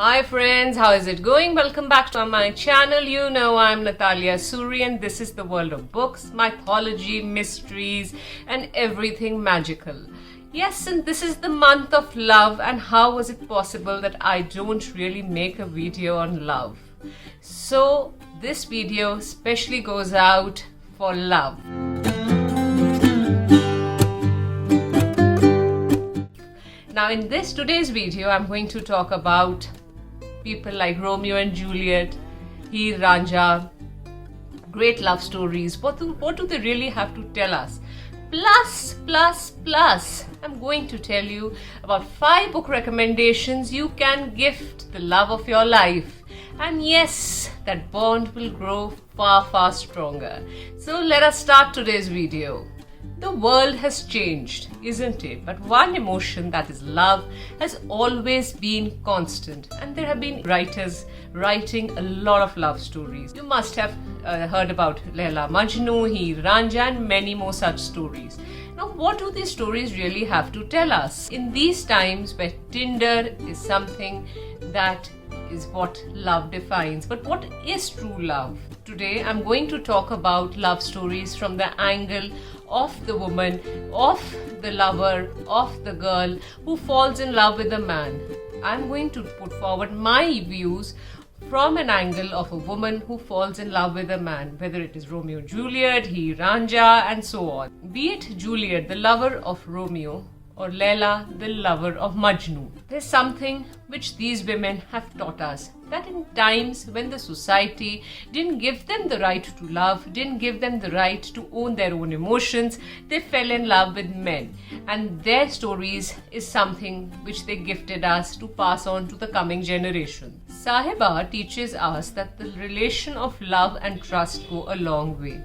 Hi friends, how is it going? Welcome back to my channel. You know I'm Natalia Suri and this is the world of books, mythology, mysteries and everything magical. Yes, and this is the month of love, and how was it possible that I don't really make a video on love? So this video especially goes out for love. Now in today's video I'm going to talk about people like Romeo and Juliet, Heer Ranjha, great love stories. What do they really have to tell us? Plus, I'm going to tell you about 5 book recommendations you can gift the love of your life. And yes, that bond will grow far stronger. So let us start today's video. The world has changed, isn't it? But one emotion, that is love, has always been constant. And there have been writers writing a lot of love stories. You must have heard about Laila Majnu, Heer Ranjha and many more such stories. Now, what do these stories really have to tell us? In these times where Tinder is something that is what love defines. But what is true love? Today I'm going to talk about love stories from the angle of the woman, of the lover, of the girl who falls in love with a man. I'm going to put forward my views from an angle of a woman who falls in love with a man, whether it is Romeo and Juliet, Heer Ranjha and so on. Be it Juliet, the lover of Romeo, or Laila, the lover of Majnu. There's something which these women have taught us, that in times when the society didn't give them the right to love, didn't give them the right to own their own emotions, they fell in love with men. And their stories is something which they gifted us to pass on to the coming generation. Sahiba teaches us that the relation of love and trust go a long way.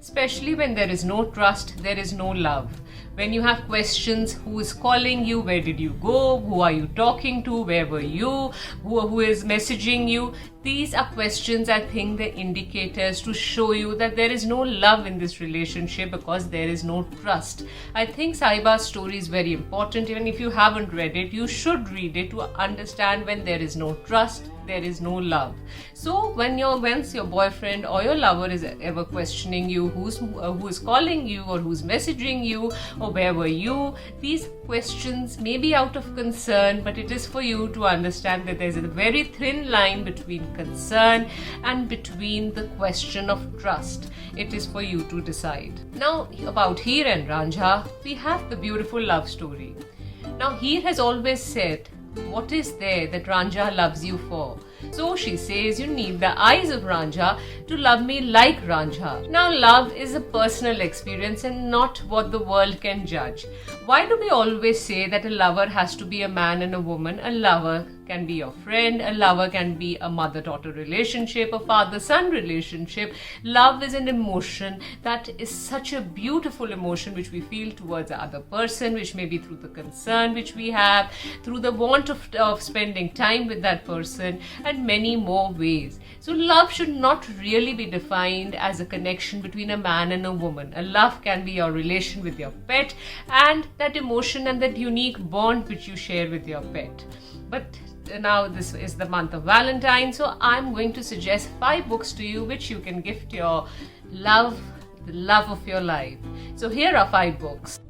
Especially when there is no trust, there is no love. When you have questions, who is calling you, where did you go, who are you talking to, where were you, who is messaging you, these are questions, I think, they're indicators to show you that there is no love in this relationship because there is no trust. I think Sahiba's story is very important. Even if you haven't read it, you should read it to understand when there is no trust, there is no love. So once your boyfriend or your lover is ever questioning you, who is calling you or who's messaging you or where were you, these questions may be out of concern, but it is for you to understand that there's a very thin line between concern and between the question of trust. It is for you to decide. Now about Heer and Ranjha, we have the beautiful love story. Now Heer has always said, what is there that Ranjha loves you for? So she says, you need the eyes of Ranjha to love me like Ranjha. Now love is a personal experience and not what the world can judge. Why do we always say that a lover has to be a man and a woman? A lover can be your friend, a lover can be a mother-daughter relationship, a father-son relationship. Love is an emotion that is such a beautiful emotion which we feel towards the other person, which may be through the concern which we have, through the want of spending time with that person and many more ways. So love should not really be defined as a connection between a man and a woman. A love can be your relation with your pet and that emotion and that unique bond which you share with your pet. But now this is the month of Valentine, so I'm going to suggest 5 books to you which you can gift your love, the love of your life. So here are 5 books.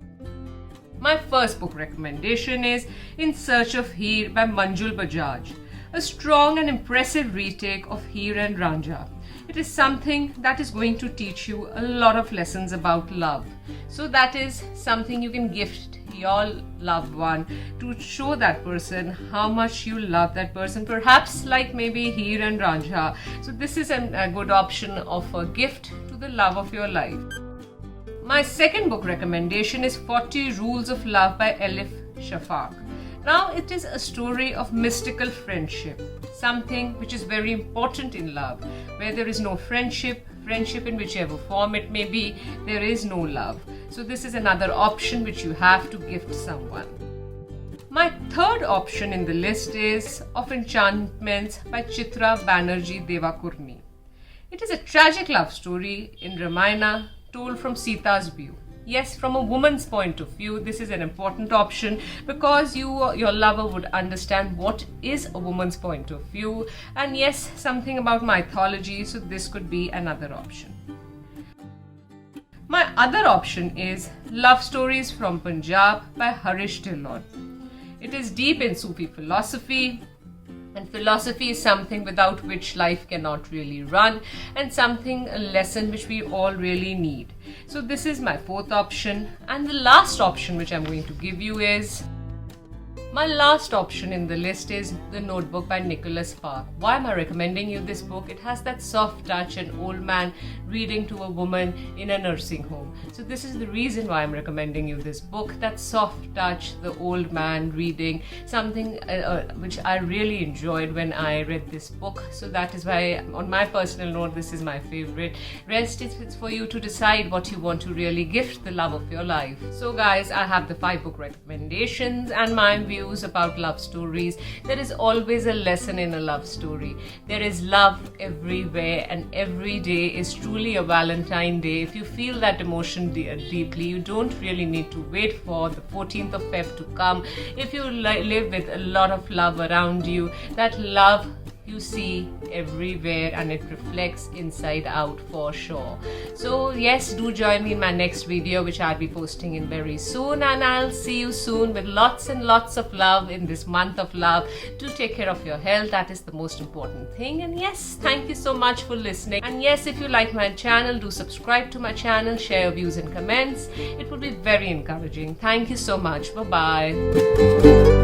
My first book recommendation is In Search of Heer by Manjul Bajaj. A strong and impressive retake of Heer and Ranjha. It is something that is going to teach you a lot of lessons about love. So that is something you can gift your loved one to show that person how much you love that person, perhaps like maybe Heer and Ranjha. So this is a good option of a gift to the love of your life. My second book recommendation is 40 Rules of Love by Elif Shafak. Now it is a story of mystical friendship, something which is very important in love. Where there is no friendship in whichever form it may be, there is no love. So this is another option which you have to gift someone. My third option in the list is Of Enchantments by Chitra Banerjee Devakurni. It is a tragic love story in Ramayana told from Sita's view. Yes, from a woman's point of view, this is an important option because your lover would understand what is a woman's point of view, and yes, something about mythology, so this could be another option. My other option is Love Stories from Punjab by Harish Dillon. It is deep in Sufi philosophy, and philosophy is something without which life cannot really run, and a lesson which we all really need. So this is my fourth option, and the last option which I'm going to give you is, my last option in the list is The Notebook by Nicholas Sparks. Why am I recommending you this book? It has that soft touch, an old man reading to a woman in a nursing home. So this is the reason why I'm recommending you this book, that soft touch, the old man reading, something which I really enjoyed when I read this book. So that is why, on my personal note, this is my favorite. Rest is it's for you to decide what you want to really gift the love of your life. So guys, I have the 5 book recommendations and my views about love stories. There is always a lesson in a love story. There is love everywhere, and every day is truly a Valentine Day. If you feel that emotion deeply, you don't really need to wait for the 14th of Feb to come. If you live with a lot of love around you, that love you see everywhere, and it reflects inside out for sure. So yes, do join me in my next video, which I'll be posting in very soon, and I'll see you soon with lots and lots of love in this month of love. Do take care of your health, that is the most important thing. And yes, thank you so much for listening. And yes, if you like my channel, do subscribe to my channel, share your views and comments. It would be very encouraging. Thank you so much. Bye bye.